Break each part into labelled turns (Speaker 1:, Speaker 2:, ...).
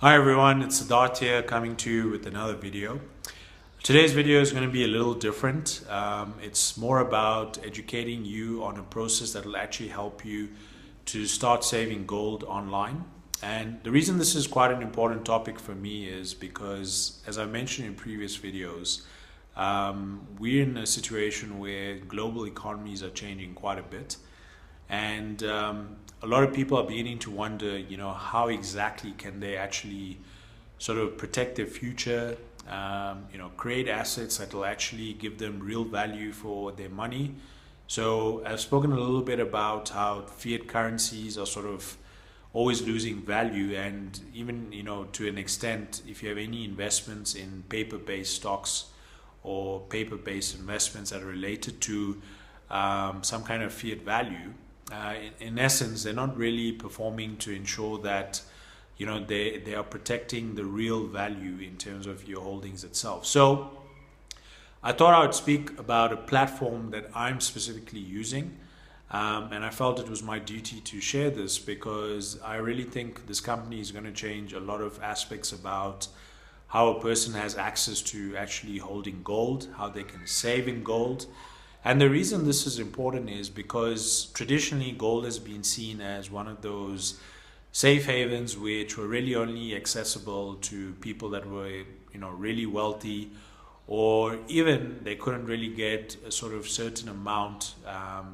Speaker 1: Hi everyone, it's Siddharth here coming to you with another video. Today's video is going to be a little different. It's more about educating you on a process that will actually help you to start saving gold online. And the reason this is quite an important topic for me is because, as I mentioned in previous videos, we're in a situation where global economies are changing quite a bit. And a lot of people are beginning to wonder, how exactly can they actually sort of protect their future, create assets that will actually give them real value for their money. So I've spoken a little bit about how fiat currencies are sort of always losing value, and even, to an extent, if you have any investments in paper-based stocks or paper-based investments that are related to some kind of fiat value, in essence, they're not really performing to ensure that they are protecting the real value in terms of your holdings itself. So I thought I would speak about a platform that I'm specifically using, and I felt it was my duty to share this because I really think this company is going to change a lot of aspects about how a person has access to actually holding gold, how they can save in gold. And the reason this is important is because traditionally gold has been seen as one of those safe havens which were really only accessible to people that were, really wealthy, or even they couldn't really get a sort of certain amount.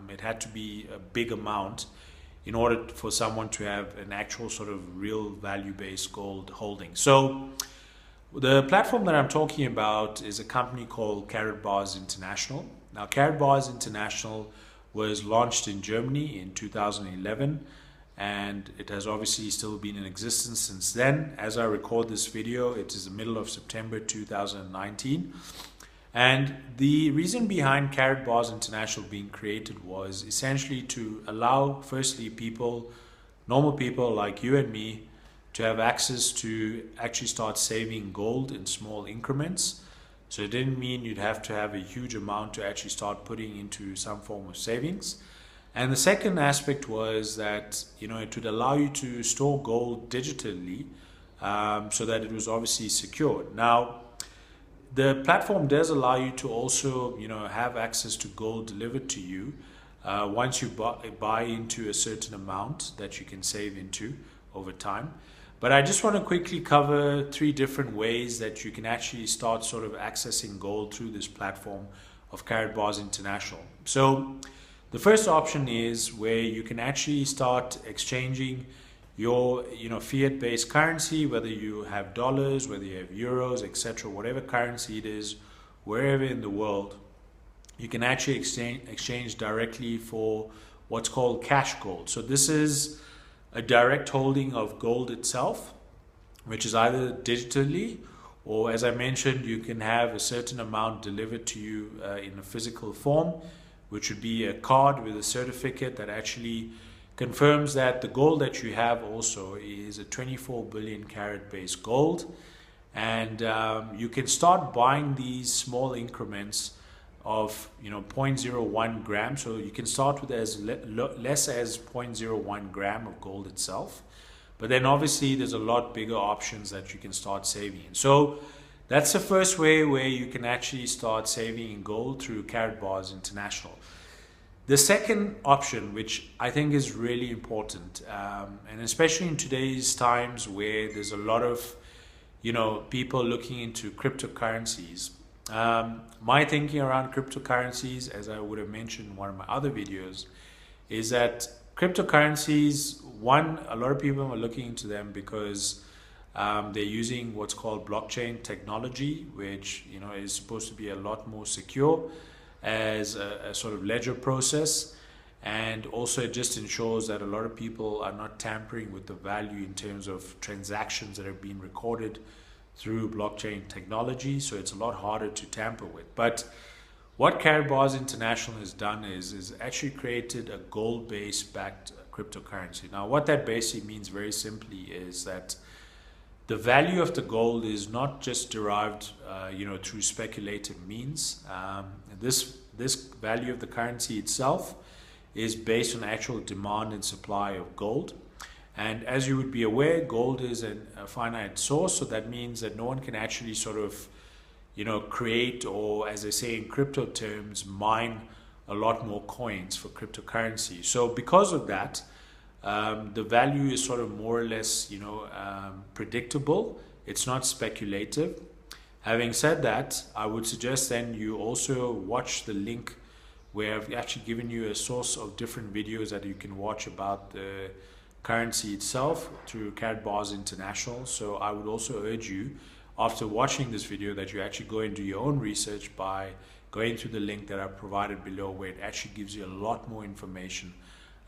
Speaker 1: It had to be a big amount in order for someone to have an actual sort of real value-based gold holding. So the platform that I'm talking about is a company called Karatbars International. Now, Karatbars International was launched in Germany in 2011, and it has obviously still been in existence since then. As I record this video, it is the middle of September 2019. And the reason behind Karatbars International being created was essentially to allow, firstly, normal people like you and me, to have access to actually start saving gold in small increments. So it didn't mean you'd have to have a huge amount to actually start putting into some form of savings. And the second aspect was that, it would allow you to store gold digitally, so that it was obviously secured. Now, the platform does allow you to also, have access to gold delivered to you once you buy into a certain amount that you can save into over time. But I just want to quickly cover three different ways that you can actually start sort of accessing gold through this platform of Karatbars International. So the first option is where you can actually start exchanging your fiat-based currency, whether you have dollars, whether you have euros, etc., whatever currency it is, wherever in the world, you can actually exchange directly for what's called cash gold. So this is a direct holding of gold itself, which is either digitally, or, as I mentioned, you can have a certain amount delivered to you in a physical form, which would be a card with a certificate that actually confirms that the gold that you have also is a 24 billion carat based gold. And you can start buying these small increments of zero point 0.01 grams. So you can start with as less as 0.01 gram of gold itself. But then obviously there's a lot bigger options that you can start saving in. So that's the first way where you can actually start saving in gold through Karatbars International. The second option, which I think is really important, and especially in today's times where there's a lot of people looking into cryptocurrencies. My thinking around cryptocurrencies, as I would have mentioned in one of my other videos, is that cryptocurrencies, one, a lot of people are looking into them because they're using what's called blockchain technology, which is supposed to be a lot more secure as a sort of ledger process. And also it just ensures that a lot of people are not tampering with the value in terms of transactions that have been recorded through blockchain technology, so it's a lot harder to tamper with. But what Karatbars International has done is actually created a gold-based backed cryptocurrency. Now, what that basically means very simply is that the value of the gold is not just derived, through speculative means. This value of the currency itself is based on actual demand and supply of gold. And as you would be aware, gold is a finite source, so that means that no one can actually sort of, create, or as they say in crypto terms, mine a lot more coins for cryptocurrency. So because of that, the value is sort of more or less, predictable. It's not speculative. Having said that, I would suggest then you also watch the link where I've actually given you a source of different videos that you can watch about the currency itself through Karatbars International. So I would also urge you, after watching this video, that you actually go and do your own research by going through the link that I've provided below, where it actually gives you a lot more information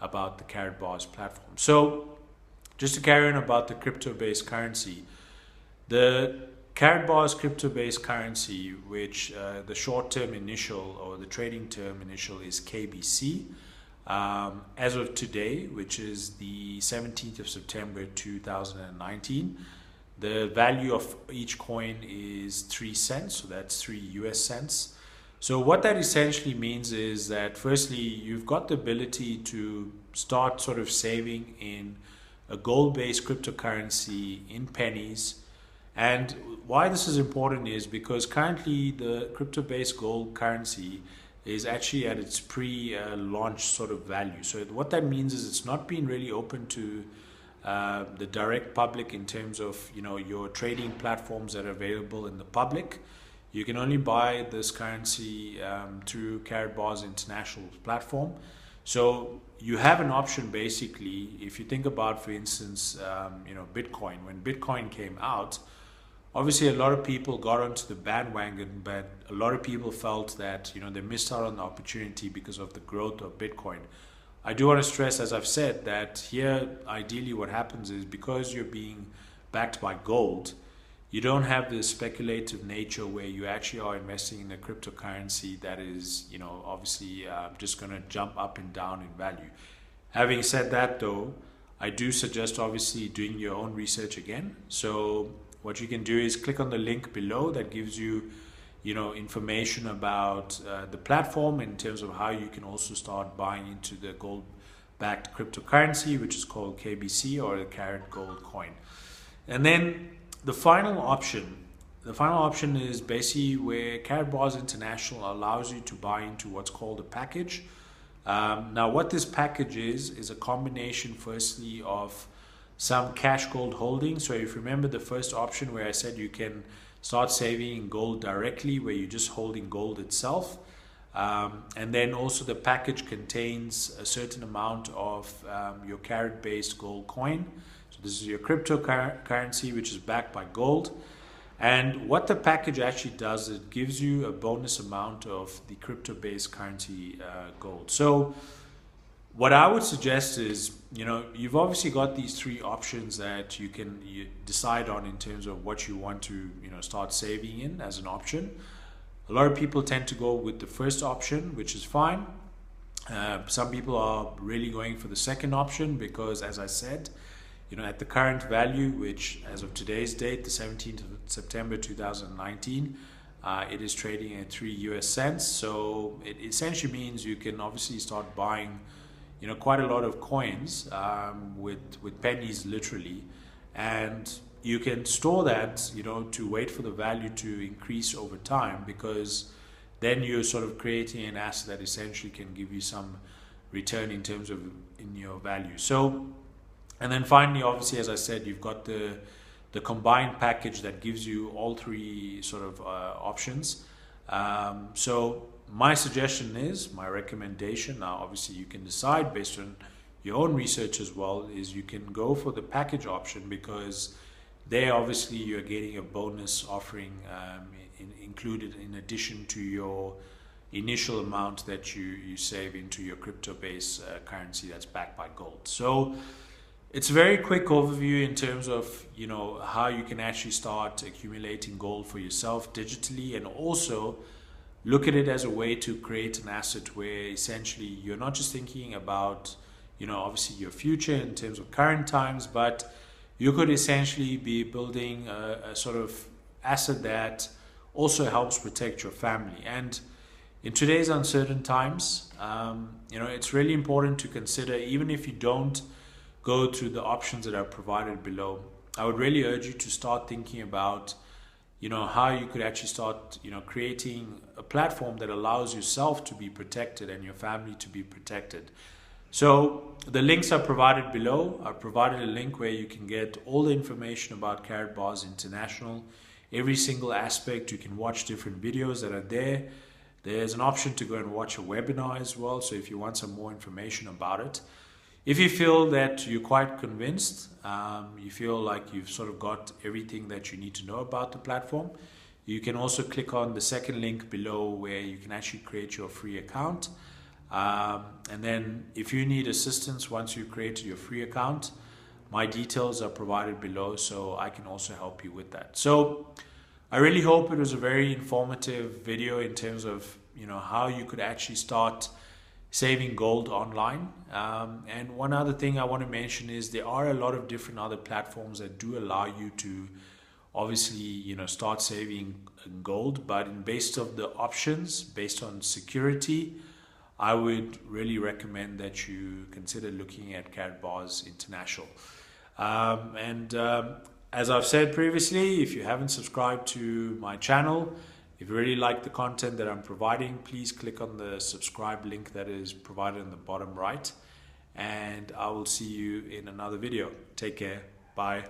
Speaker 1: about the Karatbars platform. So just to carry on about the crypto-based currency, the Karatbars crypto-based currency, which the short-term initial or the trading term initial is KBC, as of today, which is the 17th of September 2019, the value of each coin is 3 cents, so that's 3 US cents. So what that essentially means is that firstly, you've got the ability to start sort of saving in a gold-based cryptocurrency in pennies. And why this is important is because currently the crypto-based gold currency is actually at its pre-launch sort of value. So what that means is it's not been really open to the direct public in terms of your trading platforms that are available in the public. You can only buy this currency through Karatbars International platform. So you have an option basically. If you think about, for instance, Bitcoin. When Bitcoin came out, obviously a lot of people got onto the bandwagon, but a lot of people felt that they missed out on the opportunity because of the growth of Bitcoin. I do want to stress, as I've said, that here ideally what happens is because you're being backed by gold, you don't have the speculative nature where you actually are investing in a cryptocurrency that is, obviously just going to jump up and down in value. Having said that, though, I do suggest obviously doing your own research again. So what you can do is click on the link below that gives you, information about the platform in terms of how you can also start buying into the gold-backed cryptocurrency, which is called KBC, or the Karat Gold coin. And then the final option is basically where Karatbars International allows you to buy into what's called a package. Now, what this package is a combination, firstly, of some cash gold holdings. So if you remember the first option where I said you can start saving in gold directly, where you're just holding gold itself. And then also the package contains a certain amount of your Karat-based gold coin. So this is your cryptocurrency, which is backed by gold. And what the package actually does, it gives you a bonus amount of the crypto-based currency gold. So what I would suggest is, you've obviously got these three options that you can decide on in terms of what you want to, start saving in as an option. A lot of people tend to go with the first option, which is fine. Some people are really going for the second option because, as I said, at the current value, which as of today's date, the 17th of September 2019, it is trading at 3 US cents. So it essentially means you can obviously start buying quite a lot of coins with pennies literally, and you can store that to wait for the value to increase over time, because then you're sort of creating an asset that essentially can give you some return in terms of in your value. So, and then finally, obviously, as I said, you've got the combined package that gives you all three sort of options. So my suggestion is, my recommendation, now obviously you can decide based on your own research as well, is you can go for the package option, because there obviously you're getting a bonus offering included in addition to your initial amount that you save into your crypto-based currency that's backed by gold. So it's a very quick overview in terms of how you can actually start accumulating gold for yourself digitally, and also look at it as a way to create an asset where essentially you're not just thinking about, obviously your future in terms of current times, but you could essentially be building a sort of asset that also helps protect your family. And in today's uncertain times, it's really important to consider, even if you don't go through the options that are provided below. I would really urge you to start thinking about, how you could actually start, creating a platform that allows yourself to be protected and your family to be protected. So the links are provided below. I've provided a link where you can get all the information about Karatbars International, every single aspect. You can watch different videos that are there. There's an option to go and watch a webinar as well, so if you want some more information about it. If you feel that you're quite convinced, you feel like you've sort of got everything that you need to know about the platform, you can also click on the second link below where you can actually create your free account. And then if you need assistance once you've created your free account, my details are provided below, so I can also help you with that. So I really hope it was a very informative video in terms of how you could actually start saving gold online. And one other thing I want to mention is there are a lot of different other platforms that do allow you to obviously start saving gold, but based on the options, based on security, I would really recommend that you consider looking at Karatbars International. As I've said previously, if you haven't subscribed to my channel, if you really like the content that I'm providing, please click on the subscribe link that is provided in the bottom right. And I will see you in another video. Take care. Bye.